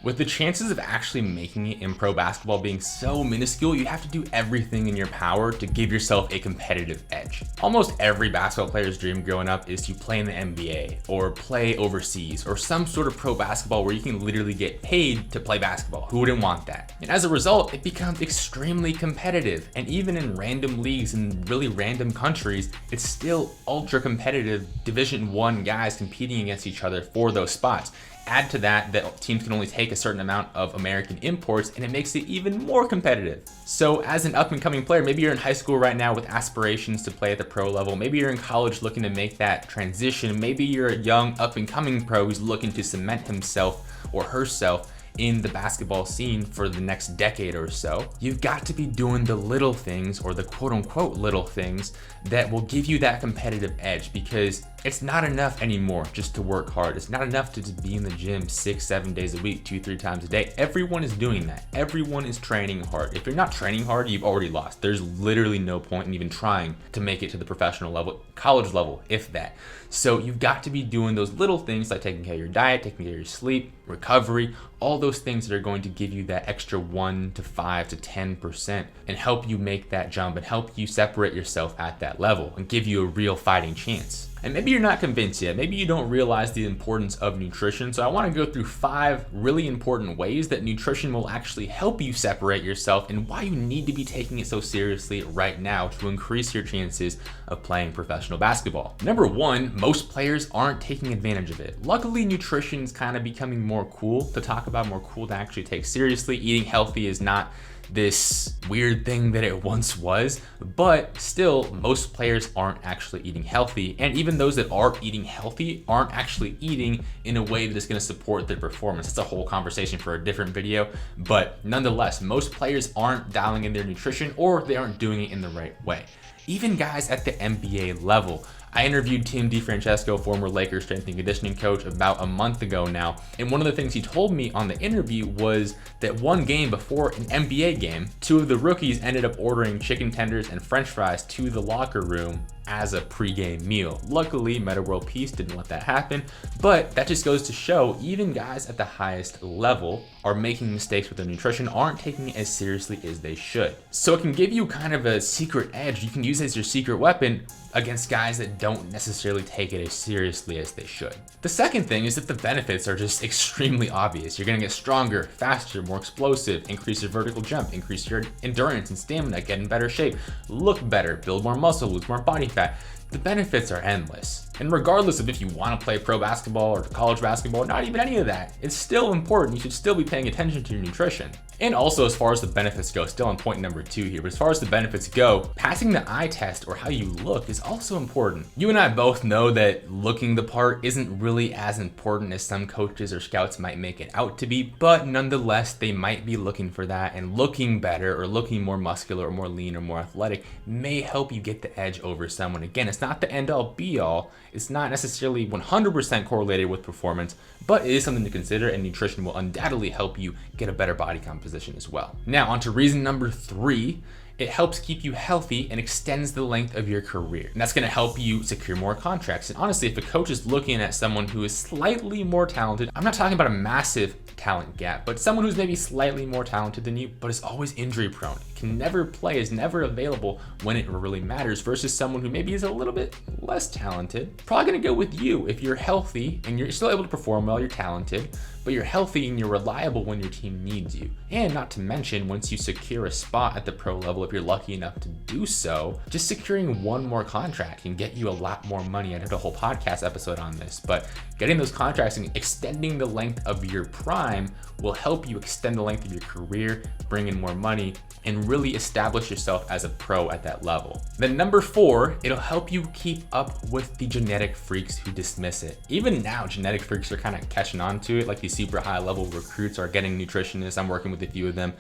With the chances of actually making it in pro basketball being so minuscule, you have to do everything in your power to give yourself a competitive edge. Almost every basketball player's dream growing up is to play in the NBA or play overseas or some sort of pro basketball where you can literally get paid to play basketball. Who wouldn't want that? And as a result, it becomes extremely competitive. And even in random leagues in really random countries, it's still ultra competitive Division I guys competing against each other for those spots. Add to that teams can only take a certain amount of American imports, and it makes it even more competitive. So as an up and coming player, maybe you're in high school right now with aspirations to play at the pro level. Maybe you're in college looking to make that transition. Maybe you're a young up and coming pro who's looking to cement himself or herself in the basketball scene for the next decade or so. You've got to be doing the little things, or the quote unquote little things, that will give you that competitive edge, because it's not enough anymore just to work hard. It's not enough to just be in the gym 6-7 days a week, 2-3 times a day. Everyone is doing that. Everyone is training hard. If you're not training hard, you've already lost. There's literally no point in even trying to make it to the professional level, college level, if that. So you've got to be doing those little things like taking care of your diet, taking care of your sleep, recovery, all those things that are going to give you that extra 1 to 5 to 10% and help you make that jump and help you separate yourself at that level and give you a real fighting chance. And maybe you're not convinced yet. Maybe you don't realize the importance of nutrition. So I want to go through 5 really important ways that nutrition will actually help you separate yourself and why you need to be taking it so seriously right now to increase your chances of playing professional basketball. Number 1, most players aren't taking advantage of it. Luckily, nutrition is kind of becoming more cool to talk about, more cool to actually take seriously. Eating healthy is not this weird thing that it once was, but still most players aren't actually eating healthy, and even those that are eating healthy aren't actually eating in a way that is going to support their performance. It's a whole conversation for a different video, but nonetheless, most players aren't dialing in their nutrition, or they aren't doing it in the right way. Even guys at the NBA level. I interviewed Tim DeFrancesco, former Lakers strength and conditioning coach, about a month ago now. And one of the things he told me on the interview was that one game before an NBA game, 2 of the rookies ended up ordering chicken tenders and French fries to the locker room as a pregame meal. Luckily, Meta World Peace didn't let that happen, but that just goes to show even guys at the highest level are making mistakes with their nutrition, aren't taking it as seriously as they should. So it can give you kind of a secret edge. You can use it as your secret weapon against guys that don't necessarily take it as seriously as they should. The second thing is that the benefits are just extremely obvious. You're gonna get stronger, faster, more explosive, increase your vertical jump, increase your endurance and stamina, get in better shape, look better, build more muscle, lose more body fat. The benefits are endless. And regardless of if you want to play pro basketball or college basketball, or not even any of that, it's still important. You should still be paying attention to your nutrition. And also, as far as the benefits go, still on point number 2 here, but as far as the benefits go, passing the eye test, or how you look, is also important. You and I both know that looking the part isn't really as important as some coaches or scouts might make it out to be, but nonetheless, they might be looking for that, and looking better or looking more muscular or more lean or more athletic may help you get the edge over someone. Again, it's not the end all be all. It's not necessarily 100% correlated with performance, but it is something to consider, and nutrition will undoubtedly help you get a better body composition as well. Now, on to reason number 3. It helps keep you healthy and extends the length of your career. And that's going to help you secure more contracts. And honestly, if a coach is looking at someone who is slightly more talented, I'm not talking about a massive talent gap, but someone who's maybe slightly more talented than you, but is always injury prone, can never play, is never available when it really matters, versus someone who maybe is a little bit less talented, probably going to go with you if you're healthy and you're still able to perform well, you're talented, but you're healthy and you're reliable when your team needs you. And not to mention, once you secure a spot at the pro level, if you're lucky enough to do so, just securing one more contract can get you a lot more money. I did a whole podcast episode on this, but getting those contracts and extending the length of your prime will help you extend the length of your career, bring in more money, and really establish yourself as a pro at that level. Then number 4, it'll help you keep up with the genetic freaks who dismiss it. Even now, genetic freaks are kind of catching on to it, like these super high level recruits are getting nutritionists. I'm working with a few of them,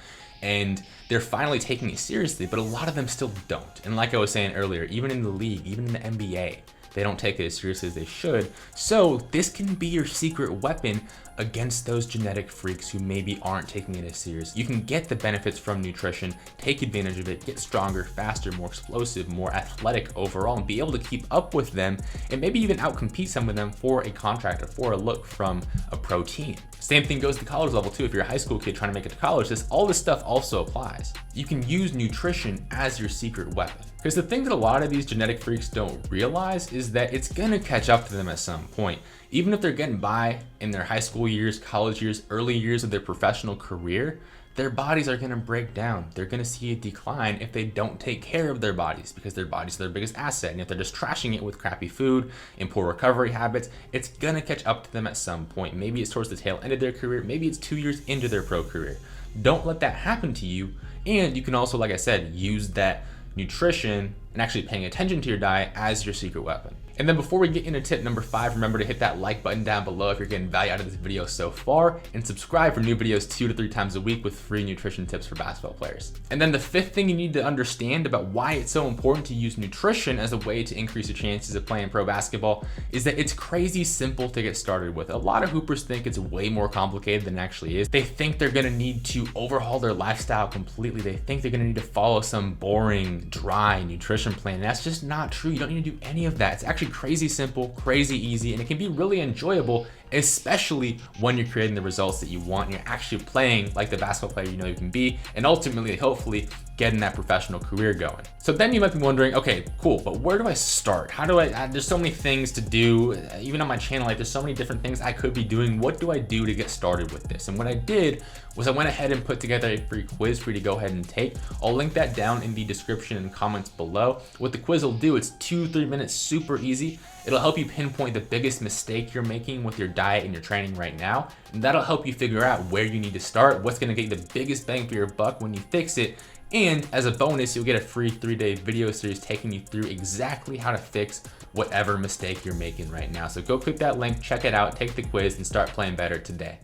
and they're finally taking it seriously, but a lot of them still don't. And like I was saying earlier, even in the league, even in the NBA, they don't take it as seriously as they should. So this can be your secret weapon against those genetic freaks who maybe aren't taking it as serious. You can get the benefits from nutrition, take advantage of it, get stronger, faster, more explosive, more athletic overall, and be able to keep up with them and maybe even outcompete some of them for a contract or for a look from a pro team. Same thing goes to college level too. If you're a high school kid trying to make it to college, all this stuff also applies. You can use nutrition as your secret weapon. Because the thing that a lot of these genetic freaks don't realize is that it's gonna catch up to them at some point. Even if they're getting by in their high school years, college years, early years of their professional career, their bodies are gonna break down. They're gonna see a decline if they don't take care of their bodies, because their bodies are their biggest asset. And if they're just trashing it with crappy food and poor recovery habits, it's gonna catch up to them at some point. Maybe it's towards the tail end of their career, maybe it's 2 years into their pro career. Don't let that happen to you. And you can also, like I said, use that nutrition and actually paying attention to your diet as your secret weapon. And then before we get into tip number 5, remember to hit that like button down below if you're getting value out of this video so far, and subscribe for new videos 2 to 3 times a week with free nutrition tips for basketball players. And then the 5th thing you need to understand about why it's so important to use nutrition as a way to increase your chances of playing pro basketball is that it's crazy simple to get started with. A lot of hoopers think it's way more complicated than it actually is. They think they're gonna need to overhaul their lifestyle completely. They think they're gonna need to follow some boring, dry nutrition plan. And that's just not true. You don't need to do any of that. It's actually crazy simple, crazy easy, and it can be really enjoyable, especially when you're creating the results that you want and you're actually playing like the basketball player you know you can be, and ultimately, hopefully, getting that professional career going. So then you might be wondering, okay, cool, but where do I start? How do I, there's so many things to do, even on my channel, like there's so many different things I could be doing. What do I do to get started with this? And what I did was I went ahead and put together a free quiz for you to go ahead and take. I'll link that down in the description and comments below. What the quiz will do, it's 2-3 minutes, super easy. It'll help you pinpoint the biggest mistake you're making with your diet and your training right now. And that'll help you figure out where you need to start, what's gonna get you the biggest bang for your buck when you fix it. And as a bonus, you'll get a free 3-day video series taking you through exactly how to fix whatever mistake you're making right now. So go click that link, check it out, take the quiz, and start playing better today.